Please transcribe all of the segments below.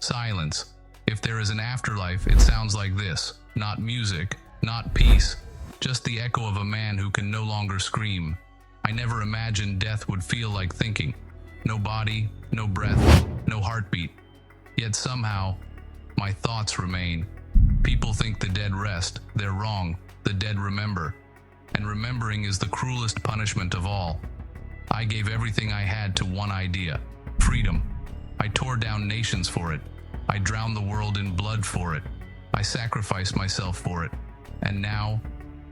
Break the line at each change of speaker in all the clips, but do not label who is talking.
Silence. If there is an afterlife, it sounds like this. Not music, not peace, just the echo of a man who can no longer scream. I never imagined death would feel like thinking. No body, no breath, no heartbeat. Yet somehow, my thoughts remain. People think the dead rest. They're wrong. The dead remember. And remembering is the cruelest punishment of all. I gave everything I had to one idea: freedom. I tore down nations for it. I drowned the world in blood for it. I sacrificed myself for it. And now,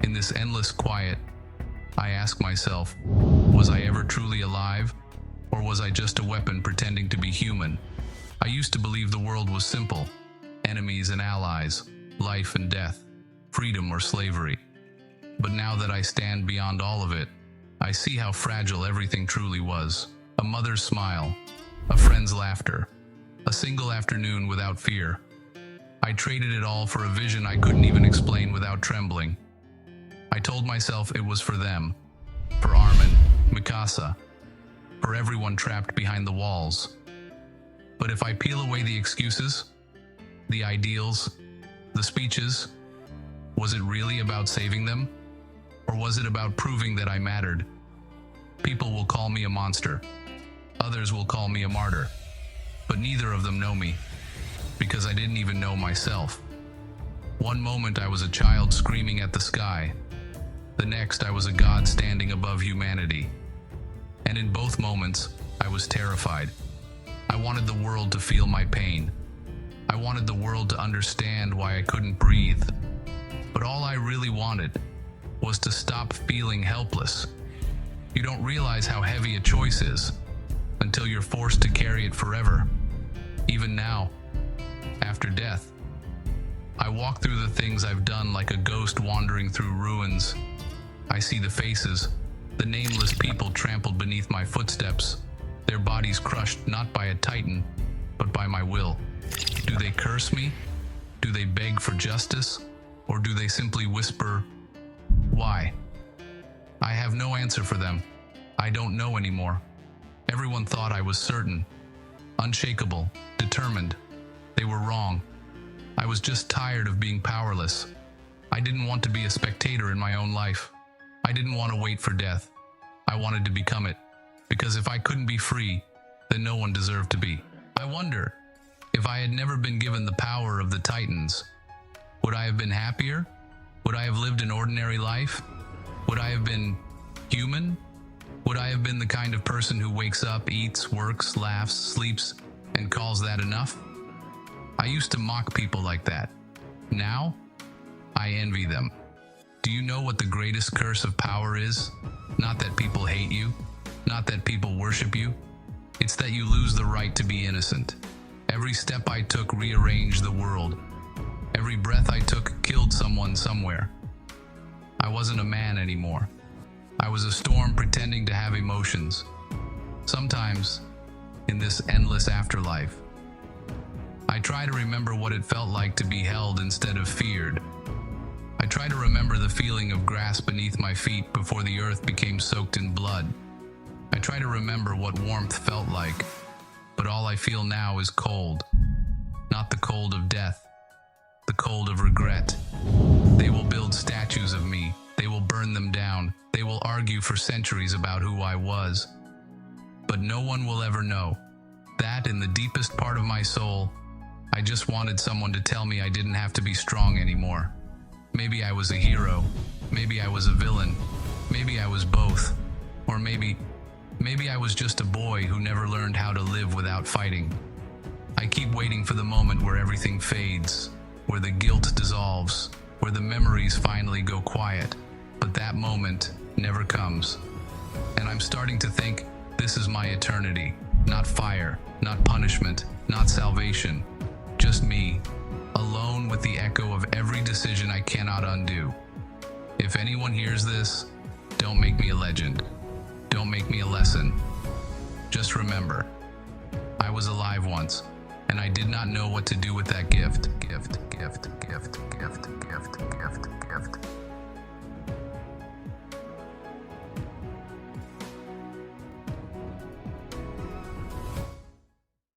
in this endless quiet, I ask myself, was I ever truly alive? Or was I just a weapon pretending to be human? I used to believe the world was simple: enemies and allies, life and death, freedom or slavery. But now that I stand beyond all of it, I see how fragile everything truly was. A mother's smile, a friend's laughter, a single afternoon without fear. I traded it all for a vision I couldn't even explain without trembling. I told myself it was for them, for Armin, Mikasa, for everyone trapped behind the walls. But if I peel away the excuses, the ideals, the speeches, was it really about saving them? Or was it about proving that I mattered? People will call me a monster. Others will call me a martyr. But neither of them know me, because I didn't even know myself. One moment I was a child screaming at the sky. The next I was a god standing above humanity. And in both moments, I was terrified. I wanted the world to feel my pain. I wanted the world to understand why I couldn't breathe. But all I really wanted was to stop feeling helpless. You don't realize how heavy a choice is until you're forced to carry it forever. Even now, after death, I walk through the things I've done like a ghost wandering through ruins. I see the faces, the nameless people trampled beneath my footsteps, their bodies crushed not by a titan, but by my will. Do they curse me? Do they beg for justice? Or do they simply whisper, "Why?" I have no answer for them. I don't know anymore. Everyone thought I was certain, unshakable, determined. They were wrong. I was just tired of being powerless. I didn't want to be a spectator in my own life. I didn't want to wait for death. I wanted to become it. Because if I couldn't be free, then no one deserved to be. I wonder, if I had never been given the power of the Titans, would I have been happier? Would I have lived an ordinary life? Would I have been human? Would I have been the kind of person who wakes up, eats, works, laughs, sleeps, and calls that enough? I used to mock people like that. Now, I envy them. Do you know what the greatest curse of power is? Not that people hate you, not that people worship you. It's that you lose the right to be innocent. Every step I took rearranged the world. Every breath I took killed someone somewhere. I wasn't a man anymore. I was a storm pretending to have emotions. Sometimes, in this endless afterlife, I try to remember what it felt like to be held instead of feared. I try to remember the feeling of grass beneath my feet before the earth became soaked in blood. I try to remember what warmth felt like, but all I feel now is cold. Not the cold of death, the cold of regret. They will build statues of me. They will burn them down. They will argue for centuries about who I was. But no one will ever know that in the deepest part of my soul, I just wanted someone to tell me I didn't have to be strong anymore. Maybe I was a hero. Maybe I was a villain. Maybe I was both. Or maybe I was just a boy who never learned how to live without fighting. I keep waiting for the moment where everything fades, where the guilt dissolves, where the memories finally go quiet. But that moment never comes. And I'm starting to think this is my eternity. Not fire, not punishment, not salvation. Just me, alone with the echo of every decision I cannot undo. If anyone hears this, don't make me a legend. Don't make me a lesson. Just remember, I was alive once, and I did not know what to do with that gift.